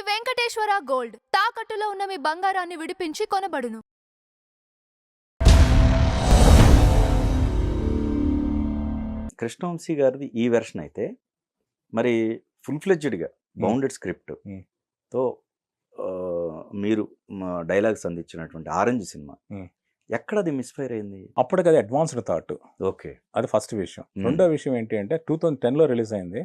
Venkateswara gold తాకట్టులో ఉన్న మీ బంగారాన్ని విడిపించి కొనబడును. కృష్ణవంశీ గారిది ఈ వెర్షన్ అయితే మరి ఫుల్ ఫ్లెడ్జ్డ్గా బౌండెడ్ స్క్రిప్ట్తో మీరు డైలాగ్స్ అందించినటువంటి ఆరెంజ్ సినిమా ఎక్కడ అది మిస్ఫైర్ అయింది? అప్పటికి అది అడ్వాన్స్డ్ థాట్. ఓకే, అది ఫస్ట్ విషయం. రెండో విషయం ఏంటి అంటే 2010లో రిలీజ్ అయింది.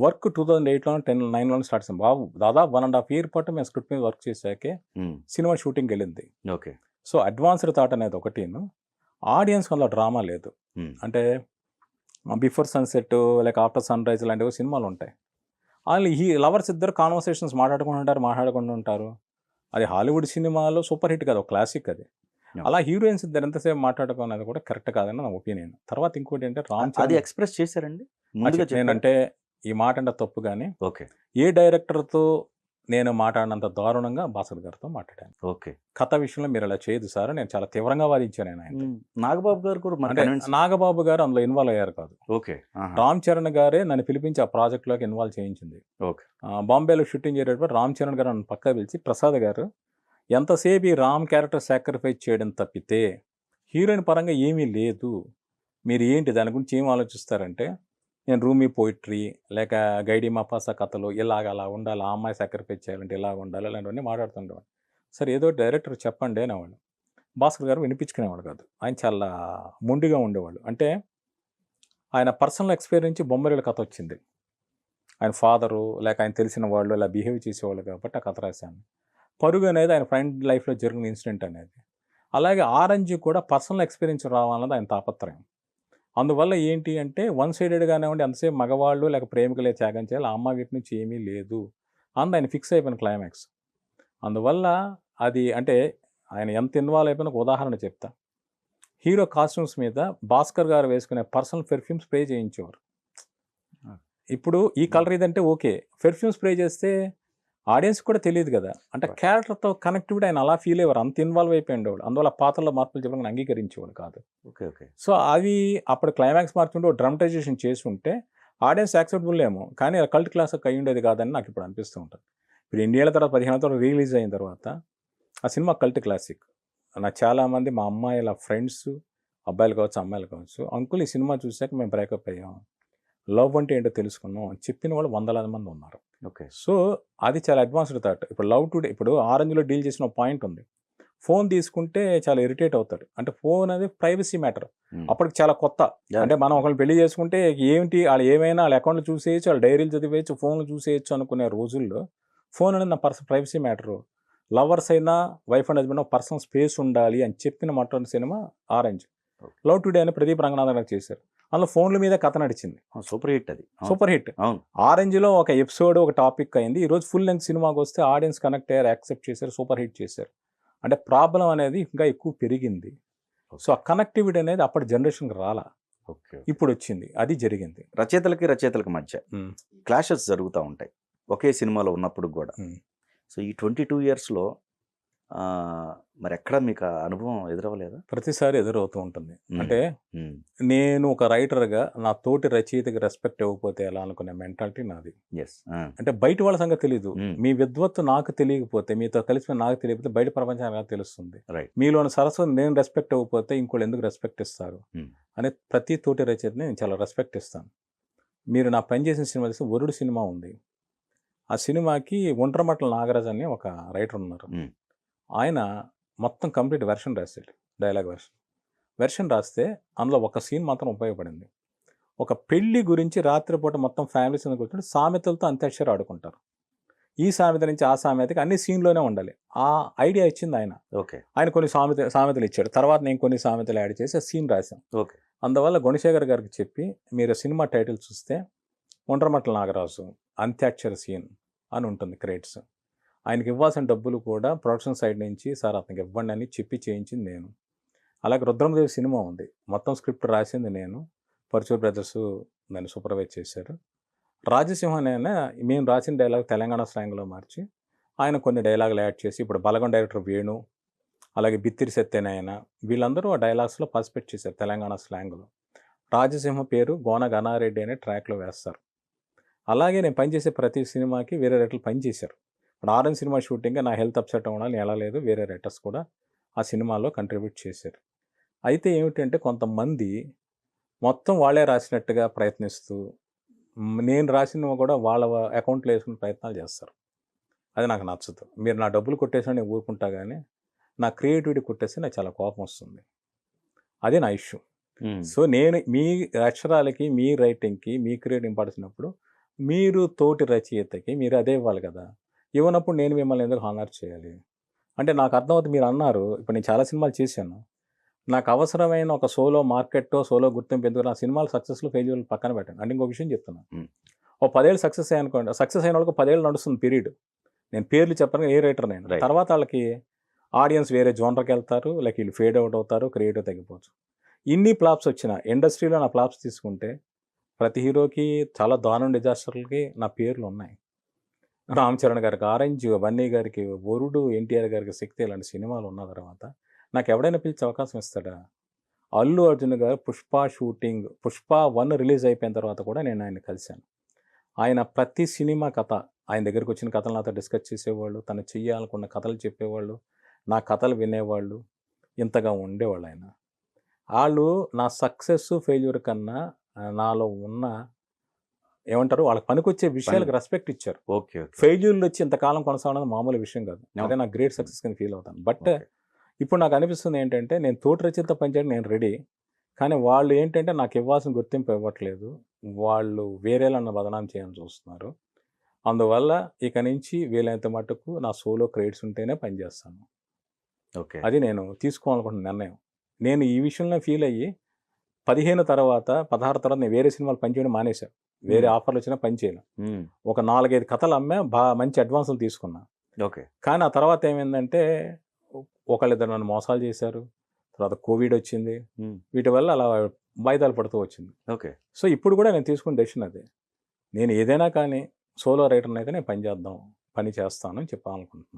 వర్క్ 2008లో 9లో స్టార్ట్ అయింది. బాబు దాదాపు 1.5 year పాటు మేము స్క్రిప్ట్ మీద వర్క్ చేశాకే సినిమా షూటింగ్ వెళ్ళింది. ఓకే, సో అడ్వాన్స్డ్ థాట్ అనేది ఒకటిను. ఆడియన్స్ వల్ల డ్రామా లేదు. అంటే బిఫోర్ సన్సెట్ లేక ఆఫ్టర్ సన్ రైజ్ లాంటివి సినిమాలు ఉంటాయి. వాళ్ళు ఈ లవర్స్ ఇద్దరు కాన్వర్సేషన్స్ మాట్లాడుకుంటూ ఉంటారు. అది హాలీవుడ్ సినిమాలో సూపర్ హిట్ కదా, ఒక క్లాసిక్ అది. అలా హీరోయిన్స్ ఇద్దరు ఎంతసేపు మాట్లాడుకున్నది కూడా కరెక్ట్ కాదని నా ఒపీనియన్. తర్వాత ఇంకోటి అంటే రామ్ అది ఎక్స్ప్రెస్ చేశారండి నేనంటే ఈ మాట అంటే తప్పు కానీ ఓకే, ఏ డైరెక్టర్తో నేను మాట్లాడినంత దారుణంగా భాస్కర్ గారితో మాట్లాడాను. ఓకే, కథ విషయంలో మీరు ఇలా చేయదు సార్, నేను చాలా తీవ్రంగా వాదించాను. ఆయన నాగబాబు గారు కూడా నాగబాబు గారు అందులో ఇన్వాల్వ్ అయ్యారు కాదు. ఓకే, రామ్ చరణ్ గారే నన్ను పిలిపించి ఆ ప్రాజెక్ట్లోకి ఇన్వాల్వ్ చేయించింది. ఓకే, బాంబేలో షూటింగ్ చేసేటప్పుడు రామ్ చరణ్ గారు నన్ను పక్కా పిలిచి, ప్రసాద్ గారు ఎంతసేపు ఈ రామ్ క్యారెక్టర్ సాక్రిఫైస్ చేయడం తప్పితే హీరోయిన్ పరంగా ఏమీ లేదు, మీరు ఏంటి దాని గురించి ఏం ఆలోచిస్తారంటే, నేను రూమీ పోయిట్రీ లేక గైడీ మపాసా కథలు ఇలాగ అలా ఉండాలి, ఆ అమ్మాయి సాక్రిఫైస్ చేయాలంటే ఇలాగ ఉండాలి, ఇలాంటివన్నీ మాట్లాడుతుండేవాడు. సరే ఏదో డైరెక్టర్ చెప్పండి అనేవాడు. భాస్కర్ గారు వినిపించుకునేవాడు కాదు. ఆయన చాలా మొండిగా ఉండేవాళ్ళు. అంటే ఆయన పర్సనల్ ఎక్స్పీరియన్స్ బొమ్మరిల కథ వచ్చింది. ఆయన ఫాదరు లేక ఆయన తెలిసిన వాళ్ళు ఇలా బిహేవ్ చేసేవాళ్ళు కాబట్టి ఆ కథ రాశాను. పరుగు అనేది ఆయన ఫ్రెండ్ లైఫ్లో జరిగిన ఇన్సిడెంట్ అనేది. అలాగే ఆరెంజ్ కూడా పర్సనల్ ఎక్స్పీరియన్స్ రావాలన్నది ఆయన తాపత్రయం. అందువల్ల ఏంటి అంటే వన్ సైడెడ్గానే ఉండి ఎంతసేపు మగవాళ్ళు లేక ప్రేమికులే త్యాగం చేయాలి, ఆ అమ్మాయి వీటి నుంచి ఏమీ లేదు అందు ఆయన ఫిక్స్ అయిపోయిన క్లైమాక్స్. అందువల్ల అది అంటే ఆయన ఎంత ఇన్వాల్వ్ అయిపోయిన ఒక ఉదాహరణ చెప్తా. హీరో కాస్ట్యూమ్స్ మీద భాస్కర్ గారు వేసుకునే పర్సనల్ పెర్ఫ్యూమ్ స్ప్రే చేయించేవారు. ఇప్పుడు ఈ కలర్ ఇదంటే ఓకే, పెర్ఫ్యూమ్ స్ప్రే చేస్తే ఆడియన్స్ కూడా తెలియదు కదా. అంటే క్యారెక్టర్తో కనెక్టివిటీ ఆయన అలా ఫీల్ అయ్యేవారు, అంత ఇన్వాల్వ్ అయిపోయిండేవాడు. అందువల్ల పాత్రలో మార్పులు చెప్పడానికి అంగీకరించేవాడు కాదు. Okay, okay. సో అవి అప్పుడు క్లైమాక్స్ మార్చుంటే డ్రమటైజేషన్ చేసి ఉంటే ఆడియన్స్ యాక్సెప్టబుల్ ఏమో, కానీ కల్ట్ క్లాస్ అయి ఉండేది కాదని నాకు ఇప్పుడు అనిపిస్తూ ఉంటుంది. ఇప్పుడు 2 ఏళ్ల తర్వాత 15 ఏళ్ల తర్వాత రిలీజ్ అయిన తర్వాత ఆ సినిమా కల్ట్ క్లాసిక్. నాకు చాలామంది మా అమ్మాయిల ఫ్రెండ్స్, అబ్బాయిలు కావచ్చు అమ్మాయిలు కావచ్చు, అంకుల్ ఈ సినిమా చూసాక మేము బ్రేకప్ అయ్యాం, లవ్ అంటే ఏంటో తెలుసుకున్నాం అని చెప్పిన వాళ్ళు వందలాది మంది ఉన్నారు. ఓకే, సో అది చాలా అడ్వాన్స్డ్ థాట్. ఇప్పుడు లవ్ టుడే, ఇప్పుడు ఆరెంజ్లో డీల్ చేసిన పాయింట్ ఉంది. ఫోన్ తీసుకుంటే చాలా ఇరిటేట్ అవుతాడు. అంటే ఫోన్ అనేది ప్రైవసీ మ్యాటర్. అప్పటికి చాలా కొత్త. అంటే మనం ఒకరిని పెళ్లి చేసుకుంటే ఏంటి వాళ్ళు ఏమైనా వాళ్ళ అకౌంట్లు చూసేయచ్చు, వాళ్ళ డైరీలు చదివేయచ్చు, ఫోన్లు చూసేయచ్చు అనుకునే రోజుల్లో ఫోన్ అనేది నా ప్రైవసీ మ్యాటరు. లవర్స్ అయినా wife and husband personal space ఉండాలి అని చెప్పిన మొట్టమొదటి సినిమా ఆరెంజ్. లవ్ టుడే అని ప్రదీప్ రంగనాథన్ గారు చేశారు. అందులో ఫోన్ల మీద కథ నడిచింది. సూపర్ హిట్ అది, సూపర్ హిట్. ఆరెంజ్లో ఒక ఎపిసోడ్ ఒక టాపిక్ అయింది. ఈరోజు ఫుల్ లెంగ్త్ సినిమాకి వస్తే ఆడియన్స్ కనెక్ట్ అయ్యారు, యాక్సెప్ట్ చేశారు, సూపర్ హిట్ చేశారు. అంటే ప్రాబ్లం అనేది ఇంకా ఎక్కువ పెరిగింది. సో ఆ కనెక్టివిటీ అనేది అప్పటి జనరేషన్కి రాలా, ఇప్పుడు వచ్చింది. అది జరిగింది. రచయితలకి మధ్య క్లాషెస్ జరుగుతూ ఉంటాయి ఒకే సినిమాలో ఉన్నప్పుడు కూడా. సో ఈ 22 yearsలో మరి ఎక్కడ మీకు అనుభవం ఎదురవ్వలేదా? ప్రతిసారి ఎదురవుతూ ఉంటుంది. అంటే నేను ఒక రైటర్గా నా తోటి రచయితకి రెస్పెక్ట్ ఇవ్వకపోతే ఎలా అనుకునే మెంటాలిటీ నాది. అంటే బయట వాళ్ళ సంగతి తెలీదు. మీ విద్వత్తు నాకు తెలియకపోతే, మీతో కలిసి నాకు తెలియకపోతే బయట ప్రపంచానికి తెలుస్తుంది. మీలోని సరస్వతి నేను రెస్పెక్ట్ ఇవ్వకపోతే ఇంకోళ్ళు ఎందుకు రెస్పెక్ట్ ఇస్తారు అనే ప్రతి తోటి రచయితని నేను చాలా రెస్పెక్ట్ ఇస్తాను. మీరు నా పని చేసిన సినిమా చేస్తే వరుడు సినిమా ఉంది. ఆ సినిమాకి ఒంట్రమట్ల నాగరాజ్ అని ఒక రైటర్ ఉన్నారు. ఆయన మొత్తం కంప్లీట్ వెర్షన్ రాశాడు, డైలాగ్ వెర్షన్ రాస్తే అందులో ఒక సీన్ మాత్రం ఉపయోగపడింది. ఒక పెళ్లి గురించి రాత్రిపూట మొత్తం ఫ్యామిలీస్ కూర్చొని సామెతలతో అంత్యాక్షరి ఆడుకుంటారు. ఈ సామెత నుంచి ఆ సామెతకి అన్ని సీన్లోనే ఉండాలి. ఆ ఐడియా ఇచ్చింది ఆయన. ఓకే, ఆయన కొన్ని సామెతలు ఇచ్చాడు. తర్వాత నేను కొన్ని సామెతలు యాడ్ చేసి ఆ సీన్ రాశాను. ఓకే, అందువల్ల గుణశేఖర్ గారికి చెప్పి మీరు సినిమా టైటిల్ చూస్తే ఒంట్రమట్ల నాగరాజు అంత్యాక్షరి సీన్ అని ఉంటుంది క్రెడిట్స్. ఆయనకి ఇవ్వాల్సిన డబ్బులు కూడా ప్రొడక్షన్ సైడ్ నుంచి సార్ అతనికి ఇవ్వండి అని చెప్పి చేయించింది నేను. అలాగే రుద్రమదేవి సినిమా ఉంది, మొత్తం స్క్రిప్ట్ రాసింది నేను. పరచూర్ బ్రదర్స్ దాన్ని సూపర్వైజ్ చేశారు. రాజసింహనైనా మేము రాసిన డైలాగ్ తెలంగాణ స్లాంగ్లో మార్చి ఆయన కొన్ని డైలాగులు యాడ్ చేసి, ఇప్పుడు బలగం డైరెక్టర్ వేణు, అలాగే బిత్తిరి సత్యనారాయణ వీళ్ళందరూ ఆ డైలాగ్స్లో పార్టిసిపేట్ చేశారు తెలంగాణ స్లాంగ్లో. రాజసింహ పేరు గోన గనారెడ్డి అనే ట్రాక్లో వేస్తారు. అలాగే నేను పనిచేసే ప్రతి సినిమాకి వేరే రైటర్లు పనిచేశారు. ఇప్పుడు ఆరెంజ్ సినిమా షూటింగ్ నా హెల్త్ అప్సెట్ అవ్వడం ఎలా లేదు, వేరే రైటర్స్ కూడా ఆ సినిమాలో కంట్రిబ్యూట్ చేశారు. అయితే ఏమిటంటే కొంతమంది మొత్తం వాళ్ళే రాసినట్టుగా ప్రయత్నిస్తూ నేను రాసినవి కూడా వాళ్ళ అకౌంట్లో వేసుకునే ప్రయత్నాలు చేస్తారు. అది నాకు నచ్చదు. మీరు నా డబ్బులు కొట్టేసినా నేను ఊరుకుంటా కానీ నా క్రియేటివిటీ కొట్టేస్తే నాకు చాలా కోపం వస్తుంది. అదే నా ఇష్యూ. సో నేను మీ అక్షరాలకి, మీ రైటింగ్కి, మీ క్రియేటివ్ ఇంపార్టెన్స్ మీరు తోటి రచయితకి మీరు అదే ఇవ్వాలి కదా. ఇవ్వనప్పుడు నేను మిమ్మల్ని ఎందుకు హానర్ చేయాలి? అంటే నాకు అర్థమవుతుంది. మీరు అన్నారు, ఇప్పుడు నేను చాలా సినిమాలు చేశాను. నాకు అవసరమైన ఒక సోలో మార్కెట్టో, సోలో గుర్తింపు ఎందుకు, నా సినిమాలు సక్సెస్లు ఫెయిల్యూర్లు పక్కన పెట్టండి. అంటే ఇంకో విషయం చెప్తున్నాను. ఓ 10 ఏళ్ళు సక్సెస్ అయ్యానుకోండి, సక్సెస్ అయిన వాళ్ళకి 10 ఏళ్ళు నడుస్తుంది పీరియడ్. నేను పేర్లు చెప్పను, ఏ రైటర్ నేను. తర్వాత వాళ్ళకి ఆడియన్స్ వేరే జోనర్కి వెళ్తారు, లైక్ వీళ్ళు ఫేడ్ అవుట్ అవుతారు, క్రియేటివ్ తగ్గిపోవచ్చు. ఇన్ని ఫ్లాప్స్ వచ్చిన ఇండస్ట్రీలో నా ఫ్లాప్స్ తీసుకుంటే ప్రతి హీరోకి చాలా దారుణ డిజాస్టర్లకి నా పేర్లు ఉన్నాయి. రామ్ చరణ్ గారికి ఆరెంజ్, బన్నీ గారికి వరుడు, ఎన్టీఆర్ గారికి శక్తి, ఇలాంటి సినిమాలు ఉన్న తర్వాత నాకు ఎవడైనా పిలిచే అవకాశం ఇస్తాడా? అల్లు అర్జున్ గారు పుష్ప 1 రిలీజ్ అయిపోయిన తర్వాత కూడా నేను ఆయన కలిశాను. ఆయన ప్రతి సినిమా కథ, ఆయన దగ్గరికి వచ్చిన కథలు నాతో డిస్కస్ చేసేవాళ్ళు, తను చెయ్యాలనుకున్న కథలు చెప్పేవాళ్ళు, నా కథలు వినేవాళ్ళు, ఇంతగా ఉండేవాళ్ళు ఆయన. వాళ్ళు నా సక్సెస్ ఫెయిల్యూర్ కన్నా నాలో ఉన్న ఏమంటారు వాళ్ళకి పనికొచ్చే విషయాలకు రెస్పెక్ట్ ఇచ్చారు. ఓకే. ఫెయిల్యూర్లు వచ్చి ఇంతకాలం కొనసాగడం మామూలు విషయం కాదు. అదే నాకు గ్రేట్ సక్సెస్ కింద ఫీల్ అవుతాను. బట్ ఇప్పుడు నాకు అనిపిస్తుంది ఏంటంటే నేను తోటి రచయిత పనిచేయడం నేను రెడీ, కానీ వాళ్ళు ఏంటంటే నాకు ఇవ్వాల్సిన గుర్తింపు ఇవ్వట్లేదు. వాళ్ళు వేరేలా బదనాం చేయాలని చూస్తున్నారు. అందువల్ల ఇక నుంచి వీలైనంత మటుకు నా సోలో క్రెడిట్స్ ఉంటేనే పనిచేస్తాను. ఓకే. అది నేను తీసుకోవాలనుకుంటున్న నిర్ణయం. నేను ఈ విషయంలో ఫీల్ అయ్యి 16 తర్వాత నేను వేరే సినిమాలు పనిచేయడం మానేశాను. వేరే ఆఫర్లు వచ్చినా పని చేయను. ఒక 4-5 కథలు అమ్మా, మంచి అడ్వాన్సులు తీసుకున్నా. ఓకే. కానీ ఆ తర్వాత ఏమైందంటే ఒకళ్ళిద్దరు నన్ను మోసాలు చేశారు. తర్వాత కోవిడ్ వచ్చింది. వీటి వల్ల అలా వాయిదాలు పడుతూ వచ్చింది. ఓకే. సో ఇప్పుడు కూడా నేను తీసుకున్న డెసిషన్ అదే. నేను ఏదైనా కానీ సోలో రైటర్ని అయితే నేను పని చేస్తాను అని చెప్పాలనుకుంటున్నాను.